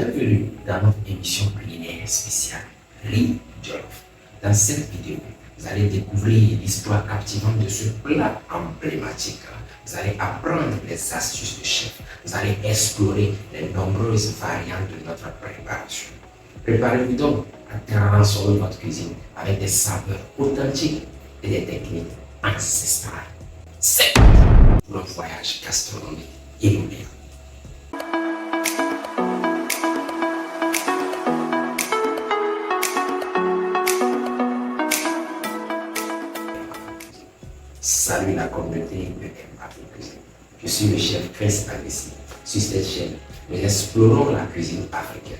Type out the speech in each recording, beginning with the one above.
Bienvenue dans notre émission culinaire spéciale Riz Jollof. Dans cette vidéo, vous allez découvrir l'histoire captivante de ce plat emblématique. Vous allez apprendre les astuces de chef. Vous allez explorer les nombreuses variantes de notre préparation. Préparez-vous donc à transformer votre cuisine avec des saveurs authentiques et des techniques ancestrales. C'est pour un voyage gastronomique inoubliable. Salut la communauté de Mbappé Cuisine. Je suis le chef Chris Agassi. Sur cette chaîne, nous explorons la cuisine africaine,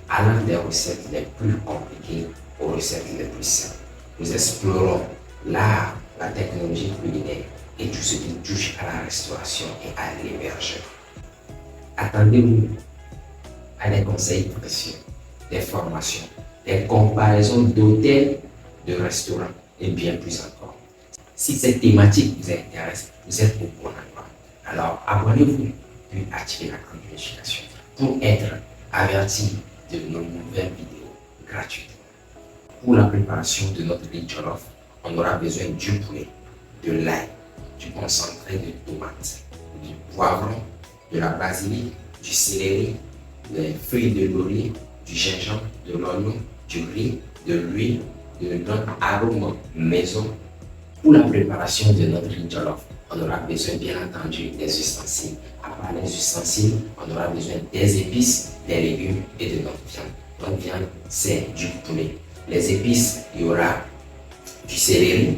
allant des recettes les plus compliquées aux recettes les plus simples. Nous explorons l'art, la technologie culinaire et tout ce qui touche à la restauration et à l'hébergement. Attendez-vous à des conseils précieux, des formations, des comparaisons d'hôtels, de restaurants et bien plus encore. Si cette thématique vous intéresse, vous êtes au bon endroit. Alors abonnez-vous puis activez la cloche de notification pour être averti de nos nouvelles vidéos gratuitement. Pour la préparation de notre riz jollof, on aura besoin du poulet, de l'ail, du concentré de tomates, du poivron, de la basilic, du céleri, des feuilles de laurier, du gingembre, de l'oignon, du riz, de l'huile, de notre arôme maison. Pour la préparation de notre riz jollof, on aura besoin bien entendu des ustensiles. À part les ustensiles, on aura besoin des épices, des légumes et de notre viande. Notre viande, c'est du poulet. Les épices, il y aura du céleri,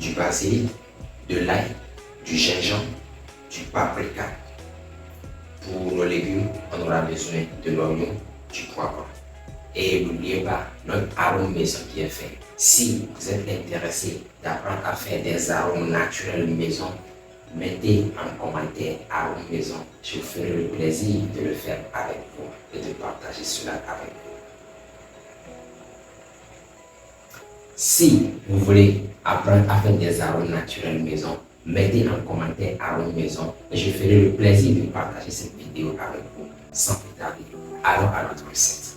du basilic, de l'ail, du gingembre, du paprika. Pour nos légumes, on aura besoin de l'oignon, du poivron. Et n'oubliez pas notre arôme maison qui est fait. Si vous êtes intéressé d'apprendre à faire des arômes naturels maison, mettez en commentaire arôme maison. Je vous ferai le plaisir de le faire avec vous et de partager cela avec vous. Si vous voulez apprendre à faire des arômes naturels maison, mettez en commentaire arôme maison et je ferai le plaisir de partager cette vidéo avec vous sans plus tarder. Allons à notre recette.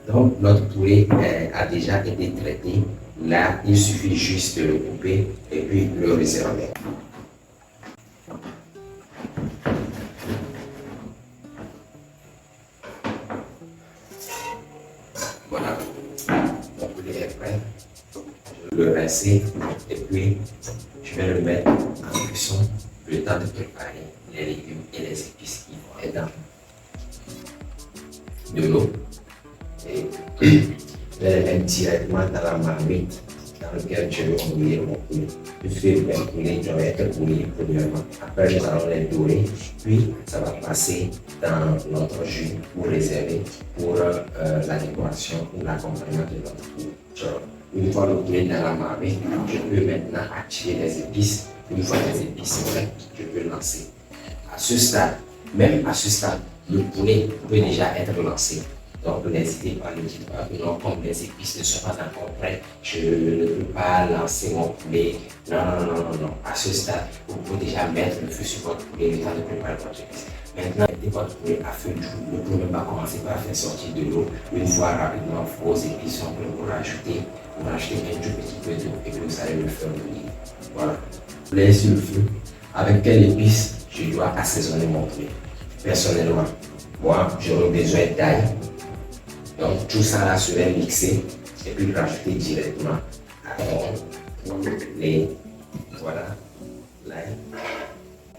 Donc, notre poulet a déjà été traité. Là, il suffit juste de le couper et puis le réserver. Voilà, mon poulet est prêt. Je vais le rincer et puis je vais le mettre en cuisson le temps de préparer les légumes et les épices qui vont être dans de l'eau. Et je vais les mettre directement dans la marmite dans laquelle je vais enrouler mon poulet. Puisque les poulets doivent être bouillis premièrement. Après, nous allons les dorer, puis ça va passer dans notre jus pour réserver pour la décoration ou l'accompagnement de notre poulet. Une fois le poulet dans la marmite, je peux maintenant activer les épices. Une fois les épices sont prêtes, je peux lancer. À ce stade, même à ce stade, le poulet peut déjà être lancé. Donc n'hésitez pas, ne dites pas que non, comme les épices ne sont pas encore prêtes, je ne peux pas lancer mon poulet. Non. À ce stade, vous pouvez déjà mettre le feu sur votre poulet, le temps de préparer votre épice. Maintenant, mettez votre poulet à feu doux. Le poulet va commencer par faire sortir de l'eau. Une fois rapidement vos épices sont prêtes, vous rajoutez un tout petit peu d'eau et puis vous allez le faire bouillir. Voilà. Poulet sur le feu. Avec quelle épice je dois assaisonner mon poulet? Personnellement, moi, j'aurais besoin d'ail. Donc tout ça là serait mixé et puis rajouter directement les voilà l'ail.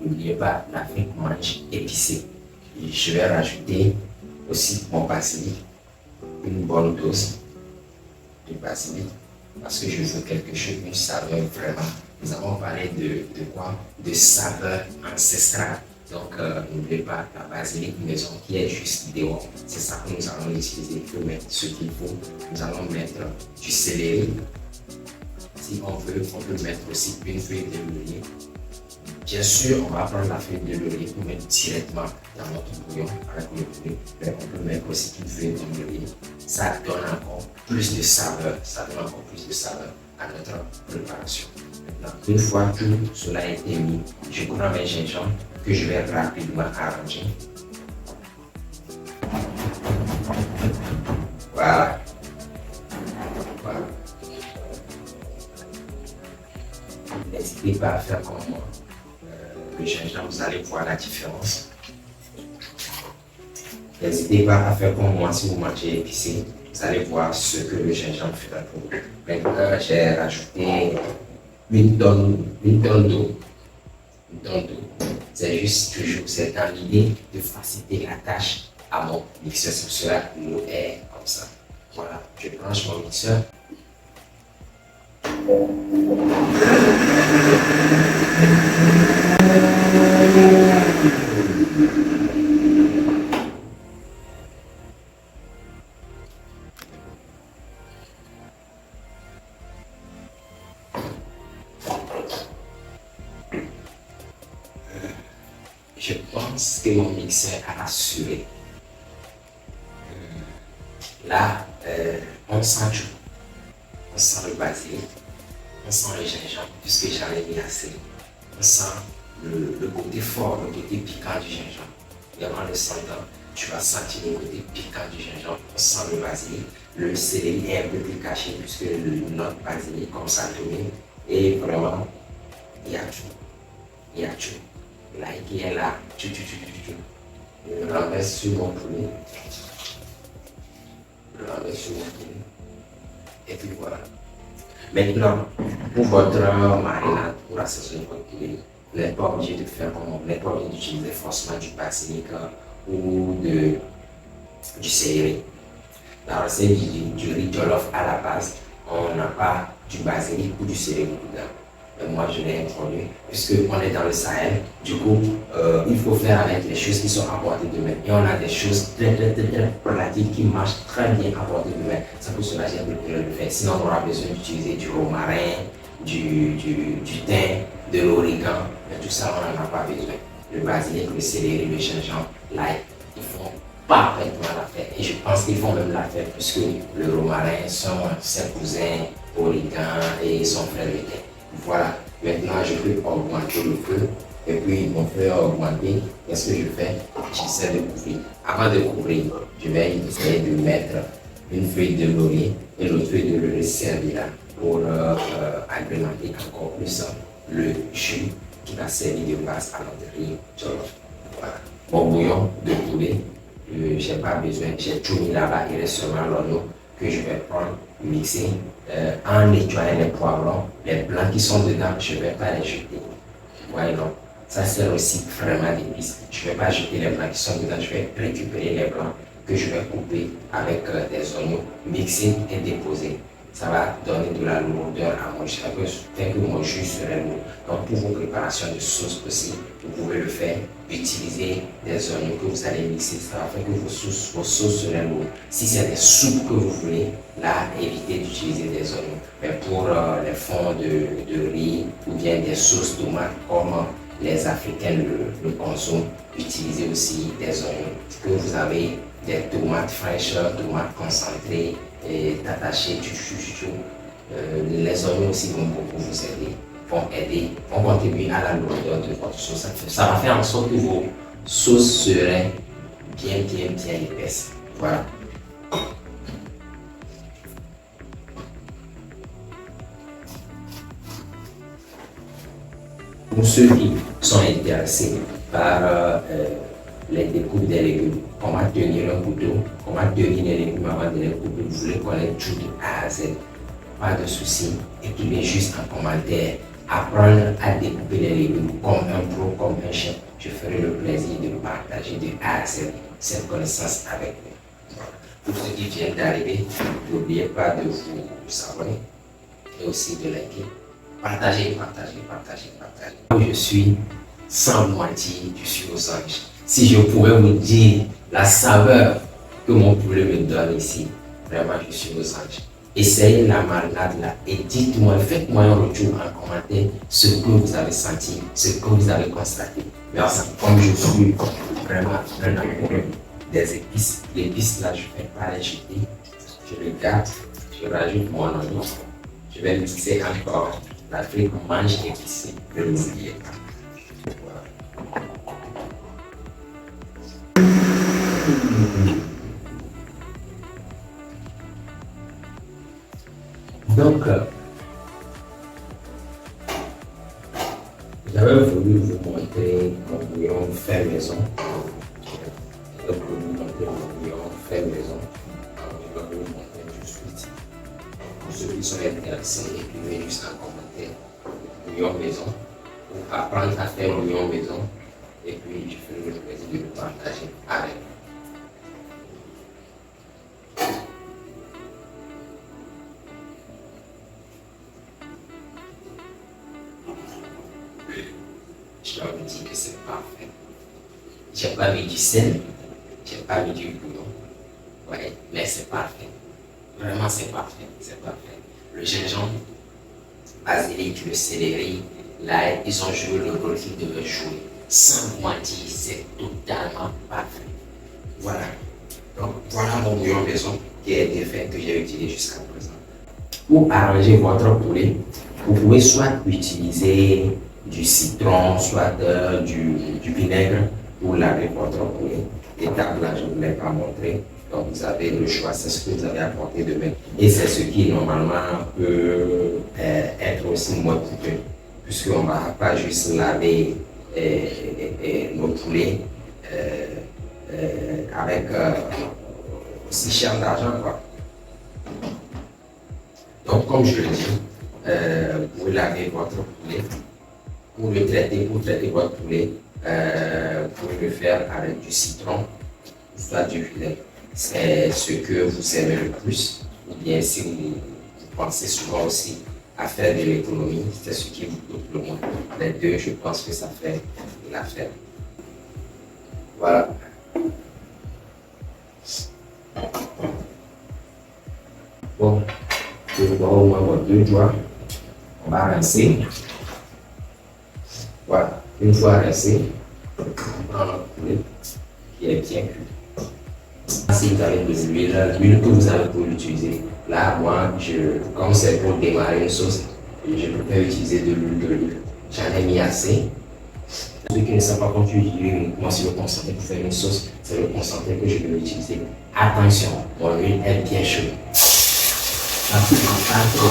N'oubliez pas, l'Afrique mange épicé. Et je vais rajouter aussi mon basilic, une bonne dose de basilic parce que je veux quelque chose, une saveur vraiment. Nous avons parlé de quoi? De saveur ancestrale. Donc, n'oubliez pas la basilic maison qui est juste dehors. C'est ça que nous allons utiliser. Il faut mettre ce qu'il faut. Nous allons mettre du céleri. Si on veut, on peut mettre aussi une feuille de laurier. Bien sûr, on va prendre la feuille de laurier pour mettre directement dans notre bouillon avec le poulet. Mais on peut mettre aussi une feuille de laurier. Ça donne encore plus de saveur. Ça donne encore plus de saveur à notre préparation. Maintenant, une fois tout cela a été mis, je prends mes gingembre que je vais rapidement arranger. Voilà. Voilà. N'hésitez pas à faire comme moi. Le gingembre, vous allez voir la différence. N'hésitez pas à faire comme moi si vous mangez épicé. Vous allez voir ce que le gingembre fait pour vous. Maintenant, j'ai rajouté une tonne d'eau. Une tonne d'eau. C'est juste toujours, c'est dans l'idée de faciliter la tâche à mon mixeur. C'est pour cela que l'eau est comme ça. Voilà, je branche mon mixeur. Je pense que mon mixeur a assuré. Là, on sent tout. On sent le basilic, on sent le gingembre, puisque j'avais mis assez. On sent le côté fort, le côté piquant du gingembre. Et en le sentant, tu vas sentir le côté piquant du gingembre. On sent le basilic. Le céleri est un peu plus caché, puisque notre basilic, comme ça, tourne. Et vraiment, il y a tout. Il y a tout. L'ail qui est là, tu. Je le renverse sur mon poulet. Et puis voilà. Maintenant, pour votre marinade, pour assaisonner votre poulet, vous n'êtes pas obligé de faire comme vous n'êtes pas obligé d'utiliser forcément du basilic ou du céleri. Dans la recette du riz jollof à la base, on n'a pas du basilic ou du céleri dedans. Moi, je l'ai introduit, puisqu'on est dans le Sahel. Du coup, il faut faire avec les choses qui sont à portée de main. Et on a des choses très pratiques qui marchent très bien à portée de main. C'est pour cela que j'ai préféré le faire. Sinon, on aura besoin d'utiliser du romarin, du thym, de l'origan. Mais tout ça, on n'en a pas besoin. Le basilic, le céleri, le gingembre, l'ail, ils font parfaitement l'affaire. Et je pense qu'ils font même l'affaire, puisque le romarin, ses cousins, origan et son frère le thym. Voilà, maintenant je peux augmenter le feu et puis mon feu a augmenté. Qu'est-ce que je fais? J'essaie de couvrir. Avant de couvrir, je vais essayer de mettre une feuille de laurier et l'autre feuille de laurier servira pour agrémenter encore plus le jus qui va servir de base à notre riz jollof. Voilà, mon bouillon de poulet, j'ai pas besoin, j'ai tout mis là-bas, il reste seulement l'oignon que je vais prendre, mixer en nettoyant les poivrons, les blancs qui sont dedans, je ne vais pas les jeter. Voyez donc, ça sert aussi vraiment d'épices. Je ne vais pas jeter les blancs qui sont dedans, je vais récupérer les blancs que je vais couper avec des oignons, mixer et déposer. Ça va donner de la lourdeur à mon jus, ça peut faire que mon jus serait lourd. Donc pour vos préparations de sauce aussi, vous pouvez le faire, utiliser des oignons que vous allez mixer, ça va faire que vos sauces seraient lourdes. Si c'est des soupes que vous voulez, là, évitez d'utiliser des oignons. Mais pour les fonds de riz ou bien des sauces tomates, comme les Africains le consomment, utilisez aussi des oignons. Que vous avez des tomates fraîches, tomates concentrées, et attachées, les oignons aussi vont beaucoup vous aider, vont contribuer à la lourdeur de votre sauce. Ça va faire en sorte que vos sauces seraient bien épaisses. Voilà. Pour ceux qui sont intéressés par les découpes des légumes, comment tenir un couteau, comment tenir les légumes avant de les couper, vous voulez connaître tout de A à Z, pas de souci, écrivez juste en commentaire, apprendre à découper les légumes comme un pro, comme un chef. Je ferai le plaisir de partager de A à Z cette connaissance avec vous. Pour ceux qui viennent d'arriver, n'oubliez pas de vous abonner et aussi de liker. Partagez. Où je suis, sans mentir, je suis aux anges. Si je pouvais vous dire la saveur que mon poulet me donne ici, vraiment je suis aux anges. Essayez la marinade là et dites-moi, faites-moi un retour en commentaire ce que vous avez senti, ce que vous avez constaté. Merci. Comme je suis vraiment un amoureux des épices, l'épice là je ne vais pas les jeter, je le garde, je rajoute mon oignon, je vais mixer encore. L'Afrique mange épicé, ne l'oubliez pas. Voilà. Donc, j'avais voulu vous montrer mon bouillon fait maison. J'avais voulu vous montrer mon bouillon fait maison. Je vais vous montrer tout de suite. Pour ceux qui sont intéressés, écrivez juste en commentaire bouillon maison. Pour apprendre à faire bouillon maison. Et puis, je ferai le plaisir de le partager avec vous. Je dois vous dire que c'est parfait. Je n'ai pas mis du sel, je n'ai pas mis du bouillon. Ouais, mais c'est parfait. Vraiment, c'est parfait. C'est parfait. Le gingembre, basilic, le céleri, l'ail, ils ont joué le rôle qu'ils devaient jouer. Sans vous mentir, c'est totalement parfait. Voilà. Donc, voilà mon bouillon maison qui a été fait, que j'ai utilisé jusqu'à présent. Pour arranger votre poulet, vous pouvez soit utiliser du citron, soit du vinaigre pour laver votre poulet. L'étape là, je ne vous l'ai pas montré. Donc vous avez le choix, c'est ce que vous avez à portée de main. Et c'est ce qui normalement peut être aussi moins coûteux, puisqu'on ne va pas juste laver nos poulets avec aussi cher d'argent, quoi. Donc comme je le dis, vous lavez votre poulet. Pour traiter votre poulet, vous pouvez le faire avec du citron, soit du vinaigre. C'est ce que vous aimez le plus. Ou bien si vous pensez souvent aussi à faire de l'économie, c'est ce qui vous coûte le moins. Les deux, je pense que ça fait l'affaire. Voilà. Bon, je vais au moins vos 2 doigts. On va rincer. Voilà, une fois rincé, on prend notre poulet qui est bien cuit. Si vous avez de l'huile que vous avez pour l'utiliser, là, moi, comme c'est pour démarrer une sauce, je préfère utiliser de l'huile d'olive. J'en ai mis assez. Ceux qui ne savent pas quand tu utilises moi c'est le concentré pour faire une sauce, c'est le concentré que je vais utiliser. Attention, mon huile est bien chaude. Pas trop.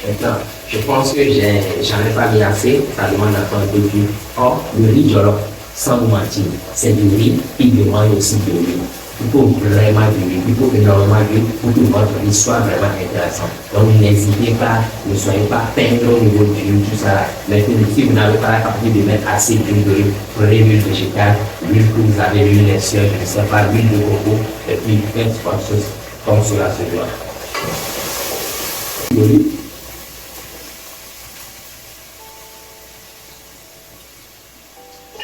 Maintenant, je pense que j'en ai pas mis assez, ça demande encore un peu plus. Or, le riz jollof, sans vous mentir, c'est du riz, il demande aussi de l'huile. Il faut vraiment du riz, il faut énormément d'huile pour que votre riz soit vraiment intéressant. Donc, n'hésitez pas, ne soyez pas peindre au niveau du riz, tout ça. Mais si vous n'avez pas la capacité de mettre assez d'huile de riz, prenez l'huile végétale, l'huile que vous avez, l'huile laitière, je ne sais pas, l'huile de coco, et puis faites votre sauce comme cela se doit.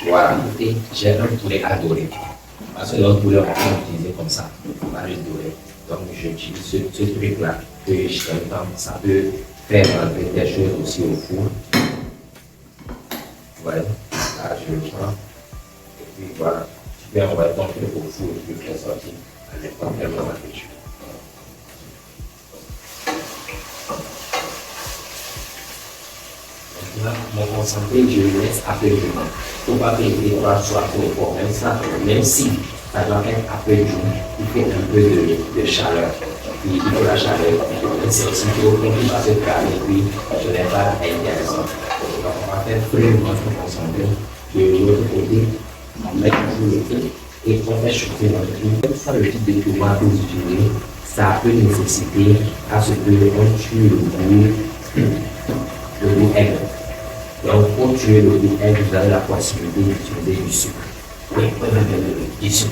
Voilà, écoutez, j'ai un poulet adoré. Parce que l'autre poulet, on peut l'utiliser comme ça, on va le dorer. Donc, j'utilise ce truc-là que je t'aime pas. Ça peut faire des choses aussi au four. Voilà, là, je le prends. Et puis voilà, tu peux envoyer ton truc au four et puis faire sortir à n'importe quel moment que tu veux. Mon concentré, je le laisse à peu de jour. Il ne faut pas que les étoiles soient trop fortes. Même si ça doit être à peu de jour, il faut un peu de chaleur. Puis il faut la chaleur. C'est aussi pour qu'on puisse se calmer, puis je n'ai pas intéressant. Donc on va faire frire notre concentré. De l'autre côté, on met toujours le feu et on fait chauffer notre huile. Ça, le type de tomates que vous utilisez, ça peut nécessiter à ce qu'on tue le goût aigre. Donc, pour tuer le goût aigre, vous avez la possibilité d'utiliser du sucre. Oui, du sucre.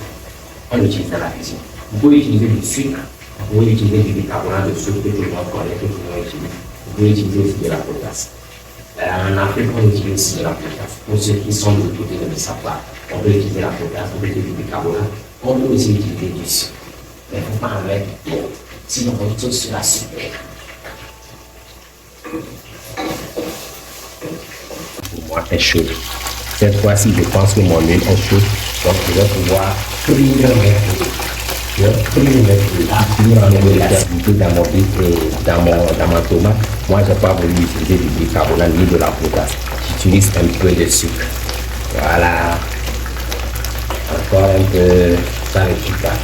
On l'utilise dans la cuisine. Vous pouvez utiliser du sucre, vous pouvez utiliser du bicarbonate de soude que tout le monde connaît, que tout le monde utilise. Vous pouvez utiliser aussi de la potasse. En Afrique, on utilise aussi de la potasse. Pour ceux qui sont de l'autre côté de ne savent pas, on peut utiliser la potasse, on peut utiliser du bicarbonate, on peut aussi utiliser du sucre. Mais il ne faut pas en mettre trop, sinon votre sauce sera super. Pour moi, est chaud. Cette fois-ci, je pense que mon huile est chaude, donc je vais pouvoir frire mes fruits. Je vais frire mes fruits. Toujours en ayant de l'acidité dans mon riz et dans ma tomate. Moi, je n'ai pas voulu utiliser du bicarbonate ni de la potasse. J'utilise un peu de sucre. Voilà. Encore un peu, ça ne suffit pas.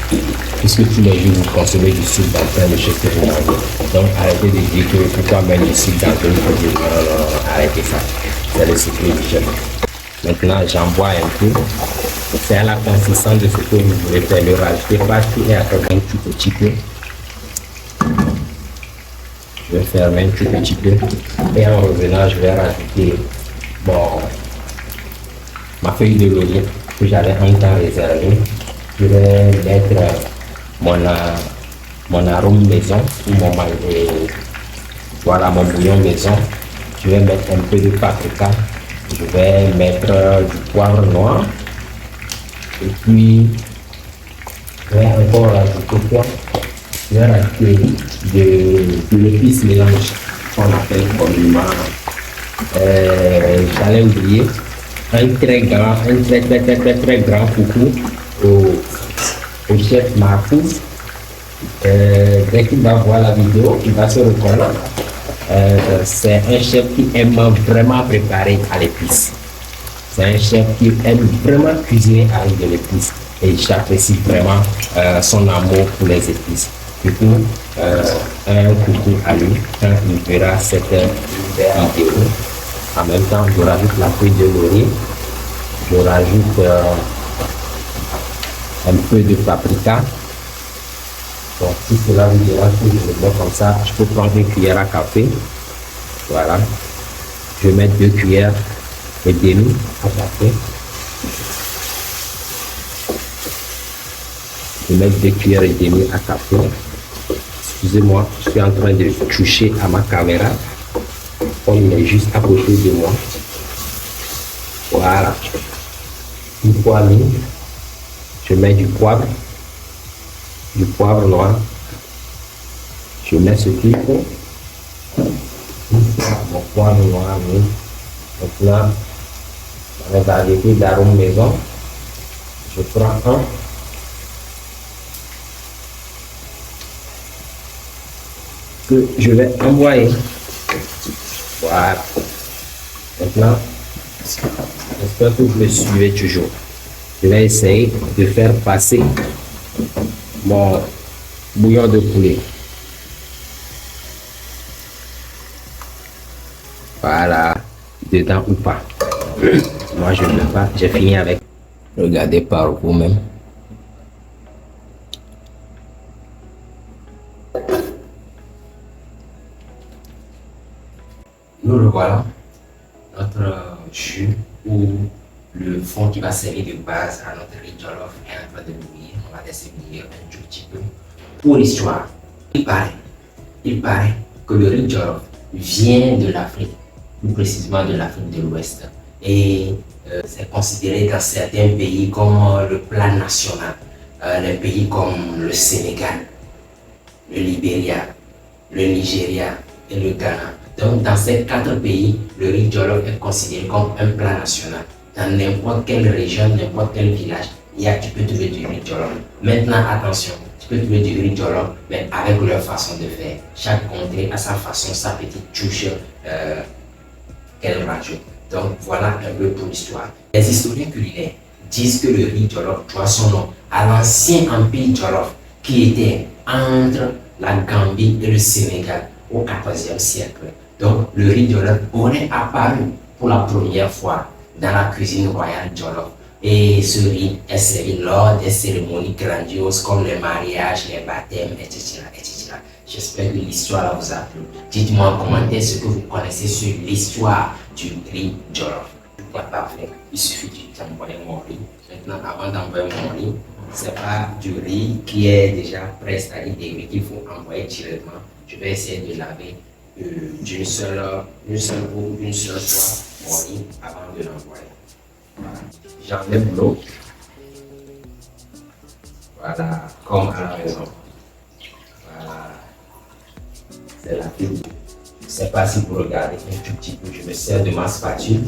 Puisque tous les jours vous consommez du sucre dans plein de choses que vous mangez. Donc arrêtez de dire que pourquoi mettre du sucre dans une produit. Non, arrêtez ça. C'est le secret du chef. Maintenant, j'envoie un peu. C'est à la consistance de ce que vous voulez faire. Ne rajoutez pas tout et après un tout petit peu. Je vais faire un tout petit peu. Et en revenant, je vais rajouter ma feuille de laurier que j'avais un temps réservé. Je vais mettre mon arôme maison ou mon bouillon maison. Je vais mettre un peu de paprika. Je vais mettre du poivre noir. Et puis, je vais encore rajouter quoi? Je vais rajouter de l'épice mélange qu'on appelle communément. J'allais oublier un très grand coucou au chef Marcou. Dès qu'il va voir la vidéo, il va se reconnaître. C'est un chef qui aime vraiment préparer à l'épice. C'est un chef qui aime vraiment cuisiner avec de l'épice. Et j'apprécie vraiment son amour pour les épices. Du coup, un coucou à lui quand il verra cette vidéo. En même temps, je rajoute la feuille de laurier. Je rajoute un peu de paprika. Donc, si cela vous dérange que je le mets comme ça, je peux prendre une cuillère à café. Voilà. Je vais mettre 2 cuillères et demi à café. Je vais mettre 2 cuillères et demi à café. Excusez-moi, je suis en train de toucher à ma caméra. On est juste à côté de moi. Voilà. Une poignée. Je mets du poivre noir. Je mets ce qu'il faut. Mon poivre noir, oui. Maintenant, les variétés d'arômes maison. Je prends un. Que je vais envoyer. Voilà. Maintenant, j'espère que vous me suivez toujours. Je vais essayer de faire passer mon bouillon de poulet. Voilà, dedans ou pas. Moi, je ne veux pas. J'ai fini avec. Regardez par vous-même. Nous le voilà, notre jus ou le fond qui va servir de base à notre riz jollof est en train de bouillir. On va laisser bouillir un tout petit peu. Pour l'histoire, il paraît que le riz jollof vient de l'Afrique, plus précisément de l'Afrique de l'Ouest. Et c'est considéré dans certains pays comme le plat national. Les pays comme le Sénégal, le Libéria, le Nigeria et le Ghana. Donc, dans ces 4 pays, le riz jollof est considéré comme un plat national. Dans n'importe quelle région, n'importe quel village, tu peux trouver du riz jollof. Maintenant, attention, tu peux trouver du riz jollof, mais avec leur façon de faire. Chaque contrée a sa façon, sa petite touche qu'elle rajoute. Donc, voilà un peu pour l'histoire. Les historiens culinaires disent que le riz jollof doit son nom à l'ancien empire jollof qui était entre la Gambie et le Sénégal au XIVe siècle. Donc, le riz jollof aurait apparu pour la première fois dans la cuisine royale jollof. Et ce riz est servi lors des cérémonies grandioses comme les mariages, les baptêmes, etc. J'espère que l'histoire vous a plu. Dites-moi en commentaire ce que vous connaissez sur l'histoire du riz jollof. Tout est parfait. Il suffit d'envoyer mon riz. Maintenant, avant d'envoyer mon riz, ce n'est pas du riz qui est déjà prêt, c'est-à-dire des riz qu'il faut envoyer directement. Je vais essayer de laver d'une seule eau, une seule fois mon riz avant de l'envoyer. Voilà. J'enlève l'eau. Voilà, comme à la maison. Voilà. C'est la pile. Je ne sais pas si vous regardez un tout petit peu. Je me sers de ma spatule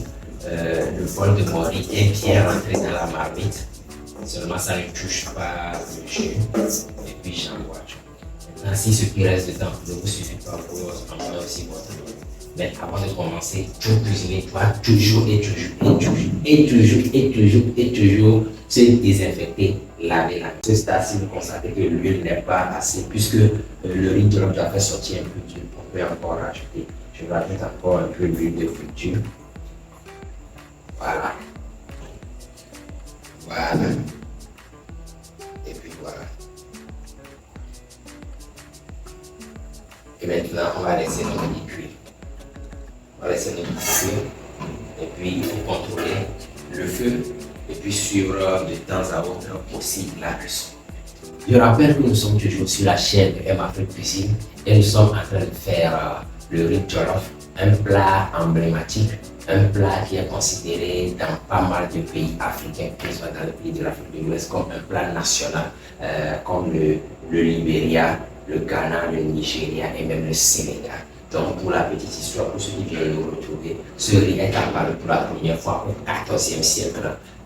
le bol de morue est bien rentré dans la marmite. Seulement ça ne touche pas le jus. Et puis j'envoie. Maintenant, si ce qui reste dedans ne vous suffit pas pour envoyer aussi votre eau. Mais avant de commencer, tout cuisiner doit toujours se désinfecter, laver la main. Ce stade-ci, vous constatez que l'huile n'est pas assez, puisque le riz de l'homme doit faire sortir un peu d'huile. On peut encore rajouter. Je rajoute encore un peu d'huile de friture. Voilà. Voilà. Et puis voilà. Et maintenant, on va laisser notre riz cuire. On va laisser notre riz cuire. Et puis, il faut contrôler le feu. Et puis, suivre de temps à autre aussi la cuisson. Je rappelle que nous sommes toujours sur la chaîne de M-Afrique Cuisine et nous sommes en train de faire le riz jollof, un plat emblématique, un plat qui est considéré dans pas mal de pays africains, que ce soit dans les pays de l'Afrique de l'Ouest, comme un plat national, comme le Libéria, le Ghana, le Nigeria et même le Sénégal. Donc, pour la petite histoire, pour ceux qui viennent nous retrouver, ce riz est apparu pour la première fois au XIVe siècle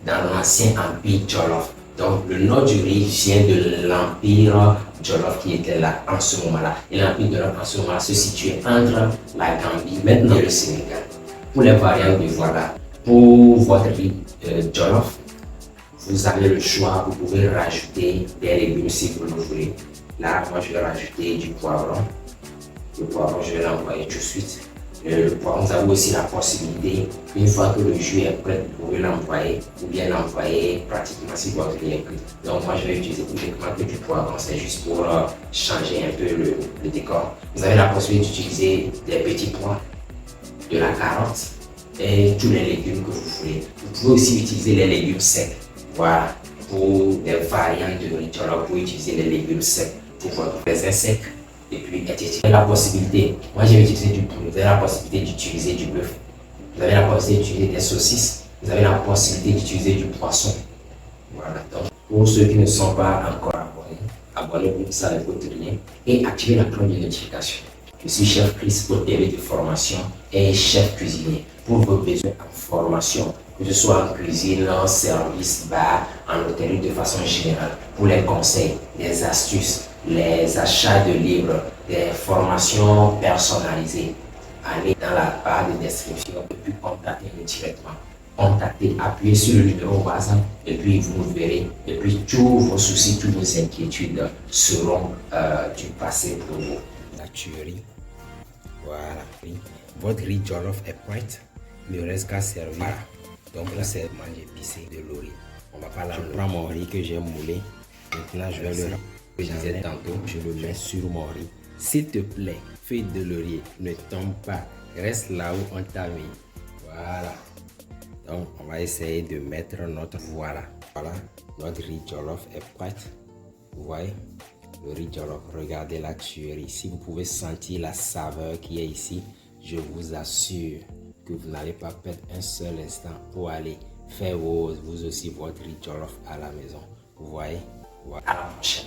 dans l'ancien empire Jollof. Donc, le nom du riz vient de l'empire Jollof qui était là en ce moment-là. Et l'empire Jollof en ce moment-là se situait entre la Gambie maintenant et le Sénégal. Pour les variantes de voilà, pour votre riz Jollof, vous avez le choix, vous pouvez rajouter des légumes si vous le voulez. Là, moi, je vais rajouter du poivron. Le poivron, je vais l'envoyer tout de suite. Le poivron, vous avez aussi la possibilité, une fois que le jus est prêt, vous pouvez l'envoyer ou bien l'envoyer pratiquement si votre riz est cuit. Donc, moi, je vais utiliser uniquement que du poivron, c'est juste pour changer un peu le décor. Vous avez la possibilité d'utiliser des petits pois, de la carotte et tous les légumes que vous voulez. Vous pouvez aussi utiliser les légumes secs. Voilà, pour des variantes de riz jollof, vous pouvez utiliser les légumes secs pour votre raisin sec. Et puis, vous avez la possibilité, moi j'ai utilisé du poulet, vous avez la possibilité d'utiliser du bœuf, vous avez la possibilité d'utiliser des saucisses, vous avez la possibilité d'utiliser du poisson. Voilà, donc pour ceux qui ne sont pas encore abonnés, abonnez-vous à la lien et activez la cloche de notification. Je suis chef Chris pour TV de formation et chef cuisinier pour vos besoins en formation, que ce soit en cuisine, en service, bar, en hôtellerie de façon générale, pour les conseils, les astuces, les achats de livres, des formations personnalisées. Allez dans la barre de description et puis contactez-nous directement. Contactez, appuyez sur le numéro WhatsApp et puis vous nous verrez. Et puis tous vos soucis, toutes vos inquiétudes seront du passé pour vous. La tuerie. Voilà. Votre riz jollof est prête. Il ne reste qu'à servir. Voilà. Donc là, c'est manger épicé de laurier. On va pas l'enlever. Je prends mon riz que j'ai moulé. Maintenant, je vais le... Je disais tantôt, je le mets sur mon riz. S'il te plaît, feuille de laurier, ne tombe pas. Reste là où on t'a mis. Voilà. Donc, on va essayer de mettre notre... Voilà. Voilà. Notre riz jollof est prête. Vous voyez? Le riz jollof. Regardez la tuerie. Si vous pouvez sentir la saveur qui est ici, je vous assure que vous n'allez pas perdre un seul instant pour aller faire vous aussi votre riz jollof à la maison. Vous voyez? Voilà. À la prochaine.